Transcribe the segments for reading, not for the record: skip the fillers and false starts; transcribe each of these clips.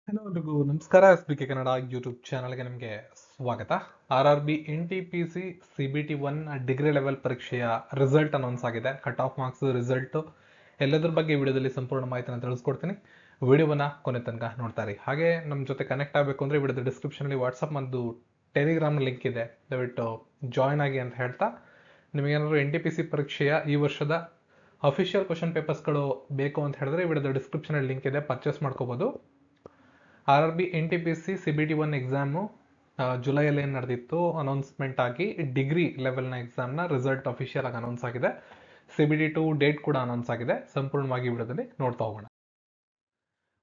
Hello ಎಲ್ರಿಗೂ ನಮಸ್ಕಾರ. S B K Kannada YouTube ಚಾನಲ್ಗೆ ನಿಮಗೆ ಸ್ವಾಗತ. RRB NTPC CBT1 degree level ಪರೀಕ್ಷೆಯ ರಿಸಲ್ಟ್ ಅನೌನ್ಸ್ ಆಗಿದೆ. ಕಟ್ ಆಫ್ ಮಾರ್ಕ್ಸ್ ರಿಸಲ್ಟ್ ಎಲ್ಲದ್ರ ಬಗ್ಗೆ ವಿಡಿಯೋದಲ್ಲಿ ಸಂಪೂರ್ಣ ಮಾಹಿತಿನ ತಿಳಿಸ್ಕೊಡ್ತೀನಿ. ವಿಡಿಯೋವನ್ನ ಕೊನೆ ತನಕ ನೋಡ್ತಾ ಇರಿ. ಹಾಗೆ ನಮ್ಮ ಜೊತೆ ಕನೆಕ್ಟ್ ಆಗಬೇಕು ಅಂದರೆ ವಿಡಿಯೋದ ಡಿಸ್ಕ್ರಿಪ್ಷನಲ್ಲಿ ವಾಟ್ಸಪ್ ಮತ್ತು ಟೆಲಿಗ್ರಾಮ್ ಲಿಂಕ್ ಇದೆ, ದಯವಿಟ್ಟು ಜಾಯ್ನ್ ಆಗಿ ಅಂತ ಹೇಳ್ತಾ, ನಿಮಗೇನಾದರೂ NTPC ಪರೀಕ್ಷೆಯ ಈ ವರ್ಷದ ಅಫಿಷಿಯಲ್ ಕ್ವಶನ್ ಪೇಪರ್ಸ್ಗಳು ಬೇಕು ಅಂತ ಹೇಳಿದ್ರೆ ವಿಡಿಯೋದ ಡಿಸ್ಕ್ರಿಪ್ಷನಲ್ಲಿ ಲಿಂಕ್ ಇದೆ, ಪರ್ಚೇಸ್ ಮಾಡ್ಕೋಬೋದು. RRB NTPC CBT1 ಎಕ್ಸಾಮು ಜುಲೈಯಲ್ಲಿ ಏನು ನಡೆದಿತ್ತು, ಅನೌನ್ಸ್ಮೆಂಟ್ ಆಗಿ ಡಿಗ್ರಿ ಲೆವೆಲ್ನ ಎಕ್ಸಾಮ್ನ ರಿಸಲ್ಟ್ ಅಫಿಷಿಯಲ್ ಆಗಿ ಅನೌನ್ಸ್ ಆಗಿದೆ. CBT2 ಡೇಟ್ ಕೂಡ ಅನೌನ್ಸ್ ಆಗಿದೆ. ಸಂಪೂರ್ಣವಾಗಿ ವಿಡಿಯೋದಲ್ಲಿ ನೋಡ್ತಾ ಹೋಗೋಣ.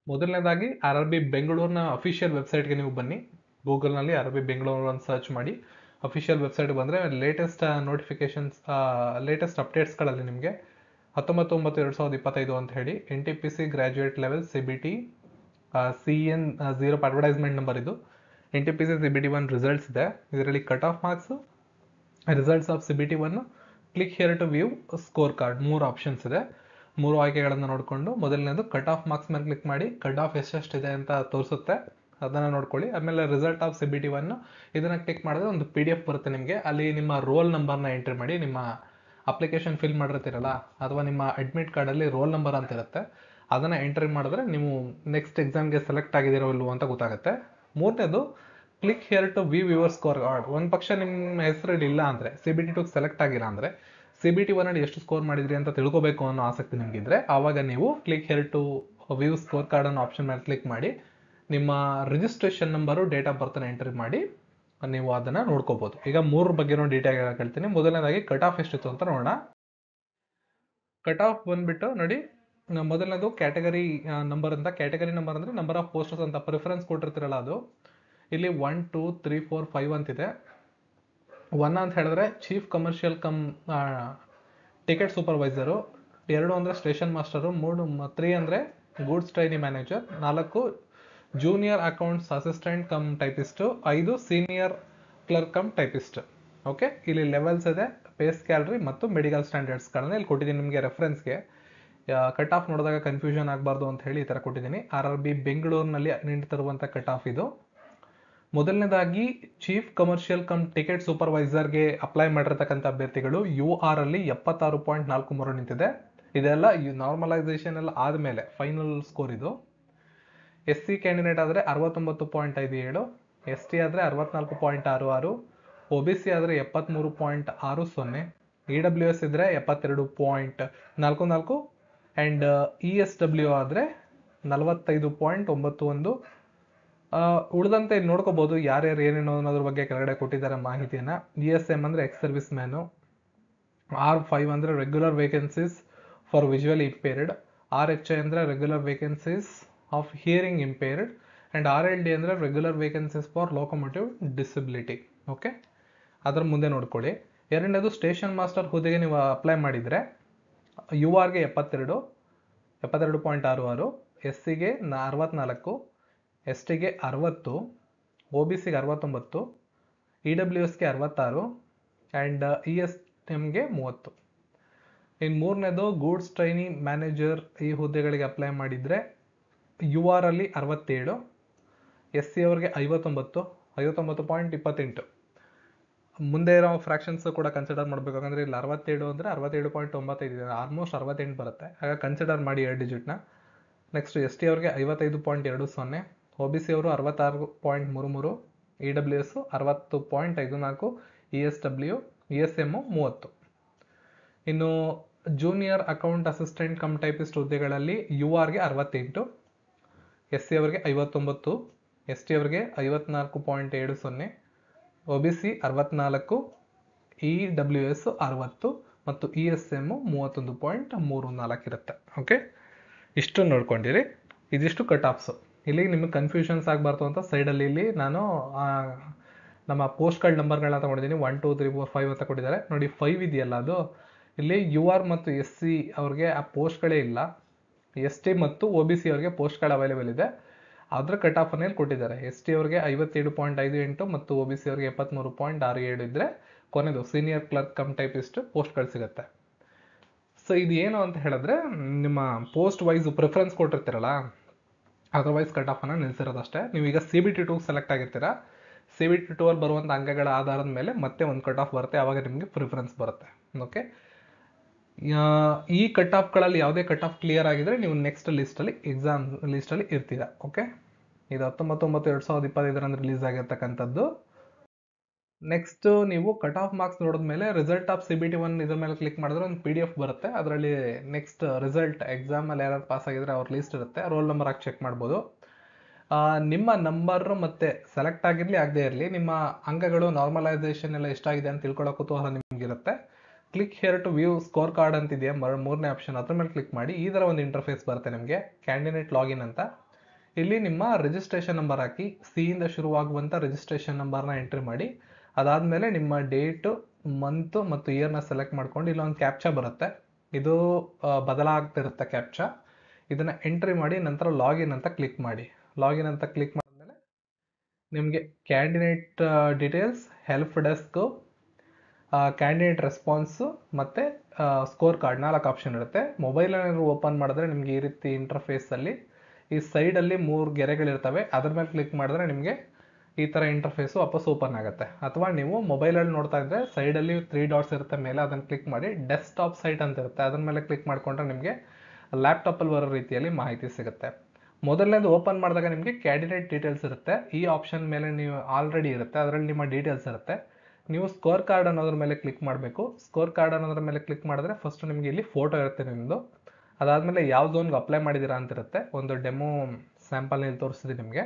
ಮೊದಲನೇದಾಗಿ RRB ಬೆಂಗಳೂರಿನ ಅಫಿಷಿಯಲ್ ವೆಬ್ಸೈಟ್ಗೆ ನೀವು ಬನ್ನಿ. ಗೂಗಲ್ನಲ್ಲಿ RRB ಬೆಂಗಳೂರು ಅಂತ ಸರ್ಚ್ ಮಾಡಿ ಅಫಿಷಿಯಲ್ ವೆಬ್ಸೈಟ್ ಬಂದರೆ ಲೇಟೆಸ್ಟ್ ನೋಟಿಫಿಕೇಶನ್ಸ್, ಲೇಟೆಸ್ಟ್ ಅಪ್ಡೇಟ್ಸ್ಗಳಲ್ಲಿ ನಿಮಗೆ 19/9/2025 ಅಂತ ಹೇಳಿ NTPC graduate level CBT CN 0 advertisement number ಇದು. NTPC CBT1 ರಿಸಲ್ಟ್ಸ್ ಇದೆ. ಇದರಲ್ಲಿ cut off marks, results of CBT1, click here to view score card, 3 options ಇದೆ. 3 ಆಯ್ಕೆಗಳನ್ನು ನೋಡಿಕೊಂಡು ಮೊದಲನೇದು ಕಟ್ ಆಫ್ ಮಾರ್ಕ್ಸ್ ಮೇಲೆ ಕ್ಲಿಕ್ ಮಾಡಿ ಕಟ್ ಆಫ್ ಎಷ್ಟೆಷ್ಟಿದೆ ಅಂತ ತೋರಿಸುತ್ತೆ, ಅದನ್ನು ನೋಡ್ಕೊಳ್ಳಿ. ಆಮೇಲೆ ರಿಸಲ್ಟ್ ಆಫ್ CBT1 ಇದನ್ನು ಕ್ಲಿಕ್ ಮಾಡಿದ್ರೆ ಒಂದು PDF ಬರುತ್ತೆ ನಿಮಗೆ. ಅಲ್ಲಿ ನಿಮ್ಮ ರೋಲ್ ನಂಬರ್ನ ಎಂಟ್ರಿ ಮಾಡಿ, ನಿಮ್ಮ ಅಪ್ಲಿಕೇಶನ್ ಫಿಲ್ ಮಾಡಿರ್ತೀರಲ್ಲ ಅಥವಾ ನಿಮ್ಮ ಅಡ್ಮಿಟ್ ಕಾರ್ಡಲ್ಲಿ ರೋಲ್ ನಂಬರ್ ಅಂತ ಇರುತ್ತೆ, ಅದನ್ನು ಎಂಟ್ರಿ ಮಾಡಿದ್ರೆ ನೀವು ನೆಕ್ಸ್ಟ್ ಎಕ್ಸಾಮ್ಗೆ ಸೆಲೆಕ್ಟ್ ಆಗಿದ್ದೀರೋ ಇಲ್ವೋ ಅಂತ ಗೊತ್ತಾಗುತ್ತೆ. ಮೂರನೇದು click here to view your score card. ಒಂದು ಪಕ್ಷ ನಿಮ್ಮ ಹೆಸರಲ್ಲಿ ಇಲ್ಲ ಅಂದರೆ, CBT2 ಸೆಲೆಕ್ಟ್ ಆಗಿಲ್ಲ ಅಂದರೆ, CBT1 ಎಷ್ಟು ಸ್ಕೋರ್ ಮಾಡಿದ್ರಿ ಅಂತ ತಿಳ್ಕೊಬೇಕು ಅನ್ನೋ ಆಸಕ್ತಿ ನಿಮಗಿದ್ರೆ ಆವಾಗ ನೀವು click here to view score card ಅನ್ನೋ ಆಪ್ಷನ್ ಮೇಲೆ ಕ್ಲಿಕ್ ಮಾಡಿ ನಿಮ್ಮ ರಿಜಿಸ್ಟ್ರೇಷನ್ ನಂಬರು, ಡೇಟ್ ಆಫ್ ಬರ್ತನ್ನ ಎಂಟ್ರಿ ಮಾಡಿ ನೀವು ಅದನ್ನು ನೋಡ್ಕೋಬೋದು. ಈಗ 3 ಬಗ್ಗೆನೂ ಡೀಟೇಲ್ ಹೇಳ್ತೀನಿ. ಮೊದಲನೇದಾಗಿ ಕಟ್ ಆಫ್ ಎಷ್ಟಿತ್ತು ಅಂತ ನೋಡೋಣ. ಕಟ್ ಆಫ್ ಬಂದ್ಬಿಟ್ಟು ನೋಡಿ, ಮೊದಲನೇದು ಕ್ಯಾಟಗರಿ ನಂಬರ್ ಅಂತ. ಕ್ಯಾಟಗರಿ ನಂಬರ್ ಅಂದರೆ ನಂಬರ್ ಆಫ್ ಪೋಸ್ಟರ್ಸ್ ಅಂತ ಪ್ರಿಫರೆನ್ಸ್ ಕೊಟ್ಟಿರ್ತೀರಲ್ಲ ಅದು. ಇಲ್ಲಿ 1 2 3 4 5 ಅಂತಿದೆ. 1 ಅಂತ ಹೇಳಿದ್ರೆ ಚೀಫ್ ಕಮರ್ಷಿಯಲ್ ಟಿಕೆಟ್ ಸೂಪರ್ವೈಸರು, 2 ಅಂದರೆ ಸ್ಟೇಷನ್ ಮಾಸ್ಟರು, 3 ಅಂದರೆ goods trainee manager, 4 junior accounts assistant come typist, 5 senior clerk cum typist. Okay, ಇಲ್ಲಿ ಲೆವೆಲ್ಸ್ ಇದೆ, ಪೇ ಸ್ಕ್ಯಾಲರಿ ಮತ್ತು ಮೆಡಿಕಲ್ ಸ್ಟ್ಯಾಂಡರ್ಡ್ಸ್ಗಳನ್ನ ಇಲ್ಲಿ ಕೊಟ್ಟಿದ್ದೀನಿ ನಿಮಗೆ ರೆಫರೆನ್ಸ್ಗೆ. ಕಟ್ ಆಫ್ ನೋಡಿದಾಗ ಕನ್ಫ್ಯೂಷನ್ ಆಗಬಾರ್ದು ಅಂತ ಹೇಳಿ ಈ ಥರ ಕೊಟ್ಟಿದ್ದೀನಿ. RRB ಬೆಂಗಳೂರಿನಲ್ಲಿ ನೀಡ್ತಿರುವಂಥ ಕಟ್ ಆಫ್ ಇದು. ಮೊದಲನೇದಾಗಿ ಚೀಫ್ ಕಮರ್ಷಿಯಲ್ ಕಮ್ ಟಿಕೆಟ್ ಸೂಪರ್ವೈಸರ್ಗೆ ಅಪ್ಲೈ ಮಾಡಿರ್ತಕ್ಕಂಥ ಅಭ್ಯರ್ಥಿಗಳು UR ಅಲ್ಲಿ 76.43 ನಿಂತಿದೆ. ಇದೆಲ್ಲ ನಾರ್ಮಲೈಸೇಷನ್ ಎಲ್ಲ ಆದಮೇಲೆ ಫೈನಲ್ ಸ್ಕೋರ್ ಇದು. SC ಕ್ಯಾಂಡಿಡೇಟ್ ಆದರೆ 69.57, ST ಆದರೆ 64.66, OBC ಆದರೆ 73.60, EWS ಇದ್ರೆ 72.44 ಆ್ಯಂಡ್ ESW ಆದರೆ 45.91. ಉಳಿದಂತೆ ನೋಡ್ಕೋಬಹುದು ಯಾರ್ಯಾರು ಏನೇನೋ ಅನ್ನೋದ್ರ ಬಗ್ಗೆ ಕೆಳಗಡೆ ಕೊಟ್ಟಿದ್ದಾರೆ ಮಾಹಿತಿಯನ್ನು. ESM ಅಂದರೆ ಎಕ್ಸ್ ಸರ್ವಿಸ್ ಮ್ಯಾನು, R5 ಅಂದರೆ regular vacancies for visually impaired, RHI ಅಂದರೆ regular vacancies of hearing impaired, and RLD ಅಂದರೆ regular vacancies for locomotive disability. Okay, ಅದರ ಮುಂದೆ ನೋಡ್ಕೊಳ್ಳಿ. ಎರಡನೇದು ಸ್ಟೇಷನ್ ಮಾಸ್ಟರ್ ಹುದ್ದೆಗೆ ನೀವು ಅಪ್ಲೈ ಮಾಡಿದರೆ URಗೆ 72.66, SCಗೆ 64, STಗೆ 60, OBCಗೆ 69, EWSಗೆ 66 ಆ್ಯಂಡ್ ESMಗೆ 30. ಇನ್ನು ಮೂರನೇದು ಗೂಡ್ಸ್ ಟ್ರೈನಿ ಮ್ಯಾನೇಜರ್ ಈ ಹುದ್ದೆಗಳಿಗೆ ಅಪ್ಲೈ ಮಾಡಿದರೆ UR ಅಲ್ಲಿ 67, SC ಅವ್ರಿಗೆ 59.28. ಮುಂದೆ ಇರೋ ಫ್ರಾಕ್ಷನ್ಸ್ ಕೂಡ ಕನ್ಸಿಡರ್ ಮಾಡಬೇಕು. ಯಾಕಂದರೆ ಇಲ್ಲಿ 67 ಅಂದರೆ 67.95 ಇದೆ, ಆಲ್ಮೋಸ್ಟ್ 68 ಬರುತ್ತೆ. ಹಾಗಾಗಿ ಕನ್ಸಿಡರ್ ಮಾಡಿ 2 ಡಿಜಿಟ್ನ. ನೆಕ್ಸ್ಟ್ ST ಅವ್ರಿಗೆ 55.20, OBC ಅವರು 66.33, EWS 60.54, ESM 30. ಇನ್ನು junior account assistant cum typist ಹುದ್ದೆಗಳಲ್ಲಿ URಗೆ 68, SC ಅವರಿಗೆ 59, ST ಅವರಿಗೆ 54.70, OBC 64, EWS 60 ಮತ್ತು ESM 31.34 ಇರುತ್ತೆ. ಓಕೆ, ಇಷ್ಟು ನೋಡ್ಕೊಂಡಿರಿ. ಇದಿಷ್ಟು ಕಟ್ ಆಫ್ಸು. ಇಲ್ಲಿ ನಿಮಗೆ ಕನ್ಫ್ಯೂಷನ್ಸ್ ಆಗಬಾರ್ದು ಅಂತ ಸೈಡಲ್ಲಿ ಇಲ್ಲಿ ನಾನು ನಮ್ಮ ಪೋಸ್ಟ್ಗಳ ನಂಬರ್ಗಳನ್ನ ತಗೊಂಡಿದ್ದೀನಿ. 1 2 3 4 5 ಅಂತ ಕೊಟ್ಟಿದ್ದಾರೆ ನೋಡಿ. 5 ಇದೆಯಲ್ಲ, ಅದು ಇಲ್ಲಿ UR ಮತ್ತು SC ಅವ್ರಿಗೆ ಆ ಪೋಸ್ಟ್ಗಳೇ ಇಲ್ಲ. ST ಮತ್ತು OBC ಅವ್ರಿಗೆ ಪೋಸ್ಟ್ಗಳು ಅವೈಲೇಬಲ್ ಇದೆ. ಅದರ ಕಟ್ ಆಫ್ ಅನ್ನೇನು ಕೊಟ್ಟಿದ್ದಾರೆ. ST ಅವ್ರಿಗೆ 57.58 ಮತ್ತು OBC ಅವ್ರಿಗೆ 73.67 ಇದ್ದರೆ ಕೊನೆದು ಸೀನಿಯರ್ ಕ್ಲರ್ಕ್ ಕಮ್ ಟೈಪಿಸ್ಟ್ ಪೋಸ್ಟ್ಗಳು ಸಿಗುತ್ತೆ. ಸೊ ಇದು ಏನು ಅಂತ ಹೇಳಿದ್ರೆ, ನಿಮ್ಮ ಪೋಸ್ಟ್ ವೈಸ್ ಪ್ರಿಫರೆನ್ಸ್ ಕೊಟ್ಟಿರ್ತೀರಲ್ಲ, ಅದರ್ವೈಸ್ ಕಟ್ ಆಫನ್ನು ನಿಲ್ಲಿಸಿರೋದಷ್ಟೇ. ನೀವೀಗ CBT2 ಸೆಲೆಕ್ಟ್ ಆಗಿರ್ತೀರಾ, CBT2 ಅಲ್ಲಿ ಬರುವಂಥ ಅಂಕಗಳ ಆಧಾರದ ಮೇಲೆ ಮತ್ತೆ ಒಂದು ಕಟ್ ಆಫ್ ಬರುತ್ತೆ, ಆವಾಗ ನಿಮಗೆ ಪ್ರಿಫರೆನ್ಸ್ ಬರುತ್ತೆ. ಓಕೆ, ಈ ಕಟ್ ಆಫ್ಗಳಲ್ಲಿ ಯಾವುದೇ ಕಟ್ ಆಫ್ ಕ್ಲಿಯರ್ ಆಗಿದ್ರೆ ನೀವು ನೆಕ್ಸ್ಟ್ ಲಿಸ್ಟಲ್ಲಿ ಎಕ್ಸಾಮ್ ಲಿಸ್ಟಲ್ಲಿ ಇರ್ತೀರಾ. ಓಕೆ, ಇದು 19/9/2025 ರಿಲೀಸ್ ಆಗಿರ್ತಕ್ಕಂಥದ್ದು. ನೆಕ್ಸ್ಟ್ ನೀವು ಕಟ್ ಆಫ್ ಮಾರ್ಕ್ಸ್ ನೋಡಿದ್ಮೇಲೆ ರಿಸಲ್ಟ್ ಆಫ್ CBT1 ಇದ್ರ ಮೇಲೆ ಕ್ಲಿಕ್ ಮಾಡಿದ್ರೆ ಒಂದು PDF ಬರುತ್ತೆ. ಅದರಲ್ಲಿ ನೆಕ್ಸ್ಟ್ ರಿಸಲ್ಟ್ ಎಕ್ಸಾಮಲ್ಲಿ ಯಾರು ಪಾಸ್ ಆಗಿದ್ರೆ ಅವ್ರ ಲಿಸ್ಟ್ ಇರುತ್ತೆ, ರೋಲ್ ನಂಬರ್ ಹಾಕಿ ಚೆಕ್ ಮಾಡ್ಬೋದು. ನಿಮ್ಮ ನಂಬರ್ ಮತ್ತೆ ಸೆಲೆಕ್ಟ್ ಆಗಿರಲಿ ಆಗದೆ ಇರಲಿ, ನಿಮ್ಮ ಅಂಕಗಳು ನಾರ್ಮಲೈಸೇಷನ್ ಎಲ್ಲ ಎಷ್ಟಾಗಿದೆ ಅಂತ ತಿಳ್ಕೊಳ್ಳೋ ಕುತೂಹಲ ನಿಮಗಿರುತ್ತೆ. Click here to view score card ಅಂತಿದೆಯಾ, ಮೂರನೇ ಆಪ್ಷನ್, ಅದ್ರ ಮೇಲೆ ಕ್ಲಿಕ್ ಮಾಡಿ. ಈ ಥರ ಒಂದು ಇಂಟರ್ಫೇಸ್ ಬರುತ್ತೆ ನಿಮಗೆ, ಕ್ಯಾಂಡಿಡೇಟ್ ಲಾಗಿನ್ ಅಂತ. ಇಲ್ಲಿ ನಿಮ್ಮ ರಿಜಿಸ್ಟ್ರೇಷನ್ ನಂಬರ್ ಹಾಕಿ, C ಇಂದ ಶುರುವಾಗುವಂಥ ರಿಜಿಸ್ಟ್ರೇಷನ್ ನಂಬರ್ನ ಎಂಟ್ರಿ ಮಾಡಿ. ಅದಾದಮೇಲೆ ನಿಮ್ಮ ಡೇಟು, ಮಂತು ಮತ್ತು ಇಯರ್ನ ಸೆಲೆಕ್ಟ್ ಮಾಡ್ಕೊಂಡು ಇಲ್ಲೊಂದು ಕ್ಯಾಪ್ಚಾ ಬರುತ್ತೆ, ಇದು ಬದಲಾಗ್ತಿರುತ್ತೆ ಕ್ಯಾಪ್ಚಾ. ಇದನ್ನು ಎಂಟ್ರಿ ಮಾಡಿ ನಂತರ ಲಾಗಿನ್ ಅಂತ ಕ್ಲಿಕ್ ಮಾಡಿ. ಲಾಗಿನ್ ಅಂತ ಕ್ಲಿಕ್ ಮಾಡಿದ್ಮೇಲೆ ನಿಮಗೆ candidate details, help desk, candidate response ಮತ್ತು ಸ್ಕೋರ್ ಕಾರ್ಡ್ 4 ಆಪ್ಷನ್ ಇರುತ್ತೆ. ಮೊಬೈಲಲ್ಲಿ ಓಪನ್ ಮಾಡಿದ್ರೆ ನಿಮಗೆ ಈ ರೀತಿ ಇಂಟರ್ಫೇಸಲ್ಲಿ ಈ ಸೈಡಲ್ಲಿ 3 ಗೆರೆಗಳಿರ್ತವೆ, ಅದ್ರ ಮೇಲೆ ಕ್ಲಿಕ್ ಮಾಡಿದ್ರೆ ನಿಮಗೆ ಈ ಥರ ಇಂಟರ್ಫೇಸು ವಾಪಸ್ ಓಪನ್ ಆಗುತ್ತೆ. ಅಥವಾ ನೀವು ಮೊಬೈಲಲ್ಲಿ ನೋಡ್ತಾ ಇದ್ದರೆ ಸೈಡಲ್ಲಿ 3 ಡಾಟ್ಸ್ ಇರುತ್ತೆ ಮೇಲೆ, ಅದನ್ನು ಕ್ಲಿಕ್ ಮಾಡಿ ಡೆಸ್ಕ್ಟಾಪ್ ಸೈಟ್ ಅಂತ ಇರುತ್ತೆ, ಅದ್ರ ಮೇಲೆ ಕ್ಲಿಕ್ ಮಾಡಿಕೊಂಡ್ರೆ ನಿಮಗೆ ಲ್ಯಾಪ್ಟಾಪಲ್ಲಿ ಬರೋ ರೀತಿಯಲ್ಲಿ ಮಾಹಿತಿ ಸಿಗುತ್ತೆ. ಮೊದಲನೇದು ಓಪನ್ ಮಾಡಿದಾಗ ನಿಮಗೆ ಕ್ಯಾಂಡಿಡೇಟ್ ಡೀಟೇಲ್ಸ್ ಇರುತ್ತೆ, ಈ ಆಪ್ಷನ್ ಮೇಲೆ ನೀವು ಆಲ್ರೆಡಿ ಇರುತ್ತೆ, ಅದರಲ್ಲಿ ನಿಮ್ಮ ಡೀಟೇಲ್ಸ್ ಇರುತ್ತೆ. ನೀವು ಸ್ಕೋರ್ ಕಾರ್ಡ್ ಅನ್ನೋದ್ರ ಮೇಲೆ ಕ್ಲಿಕ್ ಮಾಡಬೇಕು. ಸ್ಕೋರ್ ಕಾರ್ಡ್ ಅನ್ನೋದ್ರ ಮೇಲೆ ಕ್ಲಿಕ್ ಮಾಡಿದ್ರೆ ಫಸ್ಟ್ ನಿಮಗೆ ಇಲ್ಲಿ ಫೋಟೋ ಇರುತ್ತೆ ನಿಮ್ಮದು. ಅದಾದಮೇಲೆ ಯಾವ ಝೋನ್ಗೆ ಅಪ್ಲೈ ಮಾಡಿದ್ದೀರಾ ಅಂತಿರುತ್ತೆ, ಒಂದು ಡೆಮೋ ಸ್ಯಾಂಪಲ್ನಲ್ಲಿ ತೋರಿಸ್ತೀನಿ ನಿಮಗೆ.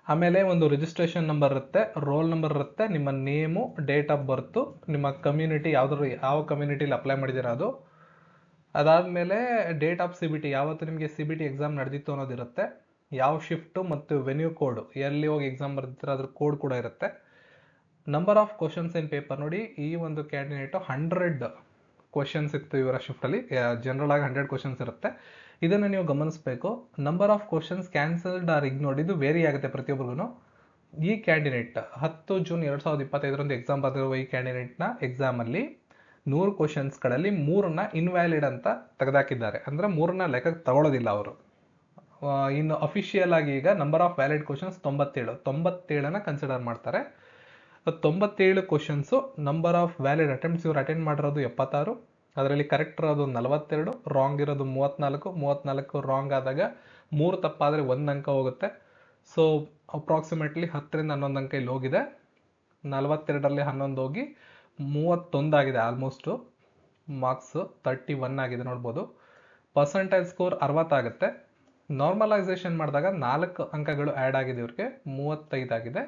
ಆಮೇಲೆ ಒಂದು ರಿಜಿಸ್ಟ್ರೇಷನ್ ನಂಬರ್ ಇರುತ್ತೆ, ರೋಲ್ ನಂಬರ್ ಇರುತ್ತೆ, ನಿಮ್ಮ ನೇಮು, ಡೇಟ್ ಆಫ್ ಬರ್ತು, ನಿಮ್ಮ ಕಮ್ಯುನಿಟಿ ಯಾವ ಕಮ್ಯುನಿಟಿಲಿ ಅಪ್ಲೈ ಮಾಡಿದ್ದೀರಾ ಅದು. ಅದಾದಮೇಲೆ ಡೇಟ್ ಆಫ್ CBT, ಯಾವತ್ತು ನಿಮಗೆ CBT ಎಕ್ಸಾಮ್ ನಡೆದಿತ್ತು ಅನ್ನೋದಿರುತ್ತೆ, ಯಾವ ಶಿಫ್ಟು ಮತ್ತು ವೆನ್ಯೂ ಕೋಡ್, ಎಲ್ಲಿ ಹೋಗಿ ಎಕ್ಸಾಮ್ ಬರ್ದಿರ್ತೀರ ಅದ್ರ ಕೋಡ್ ಕೂಡ ಇರುತ್ತೆ. Number of questions in paper, ನೋಡಿ ಈ ಒಂದು ಕ್ಯಾಂಡಿಡೇಟು 100 ಕ್ವಶನ್ಸ್ ಇತ್ತು ಇವರ ಶಿಫ್ಟಲ್ಲಿ, ಜನರಲ್ ಆಗಿ 100 ಕ್ವಶನ್ಸ್ ಇರುತ್ತೆ, ಇದನ್ನು ನೀವು ಗಮನಿಸಬೇಕು. Number of questions cancelled or ignored, ಇದು ವೇರಿ ಆಗುತ್ತೆ ಪ್ರತಿಯೊಬ್ಬರಿಗೂ. ಈ ಕ್ಯಾಂಡಿಡೇಟ್ 10 ಜೂನ್ 2025 ಎಕ್ಸಾಮ್ ಬರೆದಿರುವ ಈ ಕ್ಯಾಂಡಿಡೇಟ್ನ ಎಕ್ಸಾಮಲ್ಲಿ 100 ಕ್ವಶನ್ಸ್ಗಳಲ್ಲಿ 3ನ್ನ ಇನ್ವ್ಯಾಲಿಡ್ ಅಂತ ತೆಗೆದಾಕಿದ್ದಾರೆ, ಅಂದರೆ 3ನ್ನ ಲೆಕ್ಕಕ್ಕೆ ತಗೊಳ್ಳೋದಿಲ್ಲ ಅವರು. ಇನ್ನು ಅಫಿಷಿಯಲ್ ಆಗಿ ಈಗ ನಂಬರ್ ಆಫ್ ವ್ಯಾಲಿಡ್ ಕ್ವಶನ್ಸ್ 97ನ ಕನ್ಸಿಡರ್ ಮಾಡ್ತಾರೆ. 97 questions. Number of valid attempts ಇವರು ಅಟೆಂಡ್ ಮಾಡಿರೋದು 76, ಅದರಲ್ಲಿ ಕರೆಕ್ಟ್ ಇರೋದು 42, ರಾಂಗ್ ಇರೋದು 34 ರಾಂಗ್ ಆದಾಗ 3 ತಪ್ಪಾದರೆ 1 ಅಂಕ ಹೋಗುತ್ತೆ. ಸೊ ಅಪ್ರಾಕ್ಸಿಮೇಟ್ಲಿ 10ರಿಂದ 11 ಅಂಕ ಇಲ್ಲಿ ಹೋಗಿದೆ. 42ರಲ್ಲಿ 11 ಹೋಗಿ 31 ಆಗಿದೆ, ಆಲ್ಮೋಸ್ಟು ಮಾರ್ಕ್ಸು 31 ಆಗಿದೆ ನೋಡ್ಬೋದು. ಪರ್ಸೆಂಟೇಜ್ ಸ್ಕೋರ್ 60 ಆಗುತ್ತೆ. ನಾರ್ಮಲೈಸೇಷನ್ ಮಾಡಿದಾಗ 4 ಅಂಕಗಳು ಆ್ಯಡ್ ಆಗಿದೆ, ಇವ್ರಿಗೆ 35 ಆಗಿದೆ.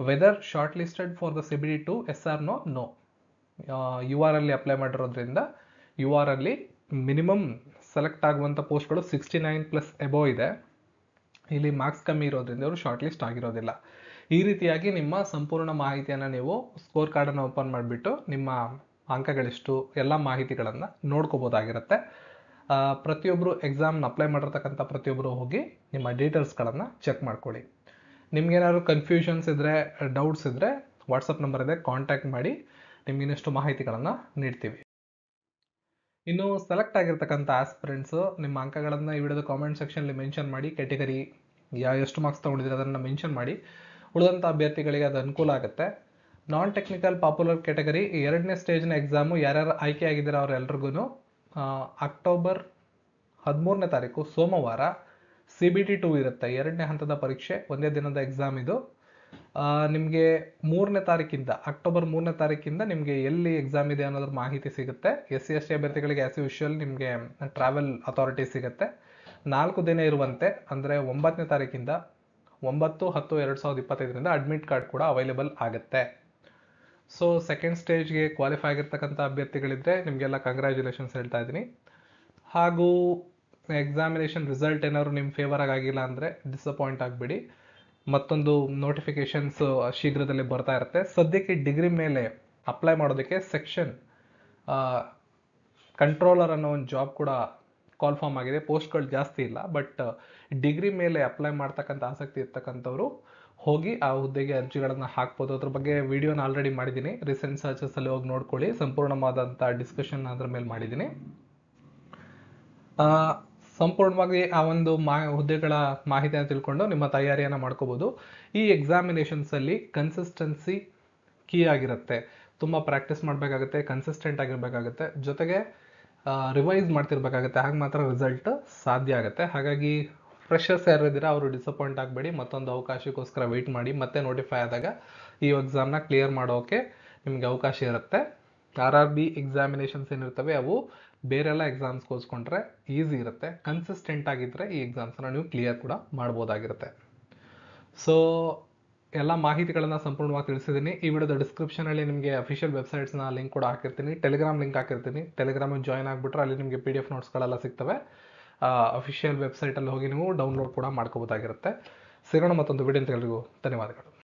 Whether short listed for the CBT2, yes or no. UR ಅಲ್ಲಿ ಅಪ್ಲೈ ಮಾಡಿರೋದ್ರಿಂದ UR ಅಲ್ಲಿ ಮಿನಿಮಮ್ ಸೆಲೆಕ್ಟ್ ಆಗುವಂಥ ಪೋಸ್ಟ್ಗಳು 69+ ಎಬೋ ಇದೆ. ಇಲ್ಲಿ ಮಾರ್ಕ್ಸ್ ಕಮ್ಮಿ ಇರೋದ್ರಿಂದ ಇವರು ಶಾರ್ಟ್ ಲಿಸ್ಟ್ ಆಗಿರೋದಿಲ್ಲ. ಈ ರೀತಿಯಾಗಿ ನಿಮ್ಮ ಸಂಪೂರ್ಣ ಮಾಹಿತಿಯನ್ನು ನೀವು ಸ್ಕೋರ್ ಕಾರ್ಡನ್ನು ಓಪನ್ ಮಾಡಿಬಿಟ್ಟು ನಿಮ್ಮ ಅಂಕಗಳೆಷ್ಟು ಎಲ್ಲ ಮಾಹಿತಿಗಳನ್ನು ನೋಡ್ಕೋಬೋದಾಗಿರುತ್ತೆ. ಪ್ರತಿಯೊಬ್ಬರು ಎಕ್ಸಾಮ್ನ ಅಪ್ಲೈ ಮಾಡಿರ್ತಕ್ಕಂಥ ಪ್ರತಿಯೊಬ್ಬರು ಹೋಗಿ ನಿಮ್ಮ ಡೀಟೇಲ್ಸ್ಗಳನ್ನು ಚೆಕ್ ಮಾಡ್ಕೊಳ್ಳಿ. ನಿಮ್ಗೇನಾದ್ರು ಕನ್ಫ್ಯೂಷನ್ಸ್ ಇದ್ದರೆ, ಡೌಟ್ಸ್ ಇದ್ದರೆ ವಾಟ್ಸಪ್ ನಂಬರ್ ಇದೆ, ಕಾಂಟ್ಯಾಕ್ಟ್ ಮಾಡಿ, ನಿಮ್ಗೆ ಇನ್ನಷ್ಟು ಮಾಹಿತಿಗಳನ್ನು ನೀಡ್ತೀವಿ. ಇನ್ನು ಸೆಲೆಕ್ಟ್ ಆಗಿರ್ತಕ್ಕಂಥ ಆಸ್ಪಿರೆಂಟ್ಸು ನಿಮ್ಮ ಅಂಕಗಳನ್ನು ಈ ವಿಡಿಯೋದ ಕಾಮೆಂಟ್ ಸೆಕ್ಷನಲ್ಲಿ ಮೆನ್ಷನ್ ಮಾಡಿ, ಕ್ಯಾಟಗರಿ ಎಷ್ಟು ಮಾರ್ಕ್ಸ್ ತೊಗೊಂಡಿದ್ದೀರ ಅದನ್ನು ಮೆನ್ಷನ್ ಮಾಡಿ. ಉಳಿದಂಥ ಅಭ್ಯರ್ಥಿಗಳಿಗೆ ಅದು ಅನುಕೂಲ ಆಗುತ್ತೆ. ನಾನ್ ಟೆಕ್ನಿಕಲ್ ಪಾಪ್ಯುಲರ್ ಕ್ಯಾಟಗರಿ 2ನೇ ಸ್ಟೇಜ್ನ ಎಕ್ಸಾಮು ಯಾರ್ಯಾರು ಆಯ್ಕೆ ಆಗಿದ್ದೀರಾ ಅವರೆಲ್ರಿಗೂ ಅಕ್ಟೋಬರ್ 13ನೇ ತಾರೀಕು ಸೋಮವಾರ CBT2 ಇರುತ್ತೆ, 2ನೇ ಹಂತದ ಪರೀಕ್ಷೆ, ಒಂದೇ ದಿನದ ಎಕ್ಸಾಮ್ ಇದು. ನಿಮಗೆ ಅಕ್ಟೋಬರ್ 3ನೇ ತಾರೀಕಿಂದ ನಿಮಗೆ ಎಲ್ಲಿ ಎಕ್ಸಾಮ್ ಇದೆ ಅನ್ನೋದ್ರ ಮಾಹಿತಿ ಸಿಗುತ್ತೆ. SC/ST ಅಭ್ಯರ್ಥಿಗಳಿಗೆ ಆಸ್ ಯೂಶುವಲ್ ನಿಮಗೆ ಟ್ರಾವೆಲ್ ಅಥಾರಿಟಿ ಸಿಗುತ್ತೆ. 4 ದಿನ ಇರುವಂತೆ, ಅಂದರೆ 9ನೇ ತಾರೀಕಿಂದ 9/10/2025 ಅಡ್ಮಿಟ್ ಕಾರ್ಡ್ ಕೂಡ ಅವೈಲೇಬಲ್ ಆಗುತ್ತೆ. ಸೊ ಸೆಕೆಂಡ್ ಸ್ಟೇಜ್ಗೆ ಕ್ವಾಲಿಫೈ ಆಗಿರ್ತಕ್ಕಂಥ ಅಭ್ಯರ್ಥಿಗಳಿದ್ದರೆ ನಿಮಗೆಲ್ಲ ಕಂಗ್ರ್ಯಾಚುಲೇಷನ್ಸ್ ಹೇಳ್ತಾ ಇದ್ದೀನಿ. ಹಾಗೂ ಎಕ್ಸಾಮಿನೇಷನ್ ರಿಸಲ್ಟ್ ಏನಾದ್ರು ನಿಮ್ಮ ಫೇವರ್ ಆಗಿಲ್ಲ ಅಂದರೆ ಡಿಸಪಾಯಿಂಟ್ ಆಗಿಬಿಡಿ. ಮತ್ತೊಂದು ನೋಟಿಫಿಕೇಷನ್ಸ್ ಶೀಘ್ರದಲ್ಲೇ ಬರ್ತಾ ಇರುತ್ತೆ. ಸದ್ಯಕ್ಕೆ ಡಿಗ್ರಿ ಮೇಲೆ ಅಪ್ಲೈ ಮಾಡೋದಕ್ಕೆ ಸೆಕ್ಷನ್ ಕಂಟ್ರೋಲರ್ ಅನ್ನೋ ಒಂದು ಜಾಬ್ ಕೂಡ ಕಾಲ್ಫಾರ್ಮ್ ಆಗಿದೆ. ಪೋಸ್ಟ್ಗಳು ಜಾಸ್ತಿ ಇಲ್ಲ, ಬಟ್ ಡಿಗ್ರಿ ಮೇಲೆ ಅಪ್ಲೈ ಮಾಡ್ತಕ್ಕಂಥ ಆಸಕ್ತಿ ಇರ್ತಕ್ಕಂಥವ್ರು ಹೋಗಿ ಆ ಹುದ್ದೆಗೆ ಅರ್ಜಿಗಳನ್ನು ಹಾಕ್ಬೋದು. ಅದ್ರ ಬಗ್ಗೆ ವಿಡಿಯೋನ ಆಲ್ರೆಡಿ ಮಾಡಿದ್ದೀನಿ, ರೀಸೆಂಟ್ ಸರ್ಚಸಲ್ಲಿ ಹೋಗಿ ನೋಡ್ಕೊಳ್ಳಿ. ಸಂಪೂರ್ಣವಾದಂಥ ಡಿಸ್ಕಷನ್ ಅದ್ರ ಮೇಲೆ ಮಾಡಿದ್ದೀನಿ. ಸಂಪೂರ್ಣವಾಗಿ ಆ ಒಂದು ಹುದ್ದೆಗಳ ಮಾಹಿತಿಯನ್ನು ತಿಳ್ಕೊಂಡು ನಿಮ್ಮ ತಯಾರಿಯನ್ನು ಮಾಡ್ಕೋಬಹುದು. ಈ ಎಕ್ಸಾಮಿನೇಷನ್ಸಲ್ಲಿ ಕನ್ಸಿಸ್ಟೆನ್ಸಿ ಕೀ ಆಗಿರುತ್ತೆ. ತುಂಬ ಪ್ರಾಕ್ಟೀಸ್ ಮಾಡಬೇಕಾಗುತ್ತೆ, ಕನ್ಸಿಸ್ಟೆಂಟ್ ಆಗಿರಬೇಕಾಗುತ್ತೆ, ಜೊತೆಗೆ ರಿವೈಸ್ ಮಾಡ್ತಿರ್ಬೇಕಾಗುತ್ತೆ. ಹಾಗೆ ಮಾತ್ರ ರಿಸಲ್ಟ್ ಸಾಧ್ಯ ಆಗುತ್ತೆ. ಹಾಗಾಗಿ ಫ್ರೆಶರ್ಸ್ ಯಾರಿದ್ದೀರಾ ಅವರು ಡಿಸಪಾಯಿಂಟ್ ಆಗಬೇಡಿ. ಮತ್ತೊಂದು ಅವಕಾಶಕ್ಕೋಸ್ಕರ ವೆಯ್ಟ್ ಮಾಡಿ. ಮತ್ತೆ ನೋಟಿಫೈ ಆದಾಗ ಈ ಎಕ್ಸಾಮ್ನ ಕ್ಲಿಯರ್ ಮಾಡೋಕ್ಕೆ ನಿಮಗೆ ಅವಕಾಶ ಇರುತ್ತೆ. RRB ಎಕ್ಸಾಮಿನೇಷನ್ಸ್ ಏನಿರ್ತವೆ ಅವು ಬೇರೆಲ್ಲ ಎಕ್ಸಾಮ್ಸ್ ಹೋಲಿಸ್ಕೊಂಡ್ರೆ ಈಸಿ ಇರುತ್ತೆ. ಕನ್ಸಿಸ್ಟೆಂಟ್ ಆಗಿದ್ದರೆ ಈ ಎಕ್ಸಾಮ್ಸನ್ನ ನೀವು ಕ್ಲಿಯರ್ ಕೂಡ ಮಾಡ್ಬೋದಾಗಿರುತ್ತೆ. ಸೊ ಎಲ್ಲ ಮಾಹಿತಿಗಳನ್ನು ಸಂಪೂರ್ಣವಾಗಿ ತಿಳಿಸಿದ್ದೀನಿ. ಈ ವಿಡಿಯೋದ ಡಿಸ್ಕ್ರಿಪ್ಷನಲ್ಲಿ ನಿಮಗೆ ಅಫಿಷಿಯಲ್ ವೆಬ್ಸೈಟ್ಸ್ನ ಲಿಂಕ್ ಕೂಡ ಹಾಕಿರ್ತೀನಿ, ಟೆಲಿಗ್ರಾಮ್ ಲಿಂಕ್ ಹಾಕಿರ್ತೀನಿ. ಟೆಲಿಗ್ರಾಮಿಗೆ ಜಾಯ್ನ್ ಆಗಿಬಿಟ್ರೆ ಅಲ್ಲಿ ನಿಮಗೆ PDF ನೋಟ್ಸ್ಗಳೆಲ್ಲ ಸಿಗ್ತವೆ. ಅಫಿಷಿಯಲ್ ವೆಬ್ಸೈಟಲ್ಲಿ ಹೋಗಿ ನೀವು ಡೌನ್ಲೋಡ್ ಕೂಡ ಮಾಡ್ಕೋಬೋದಾಗಿರುತ್ತೆ. ಸಿಗೋಣ ಮತ್ತೊಂದು ವಿಡಿಯೋ. ಎಲ್ಲರಿಗೂ ಧನ್ಯವಾದಗಳು.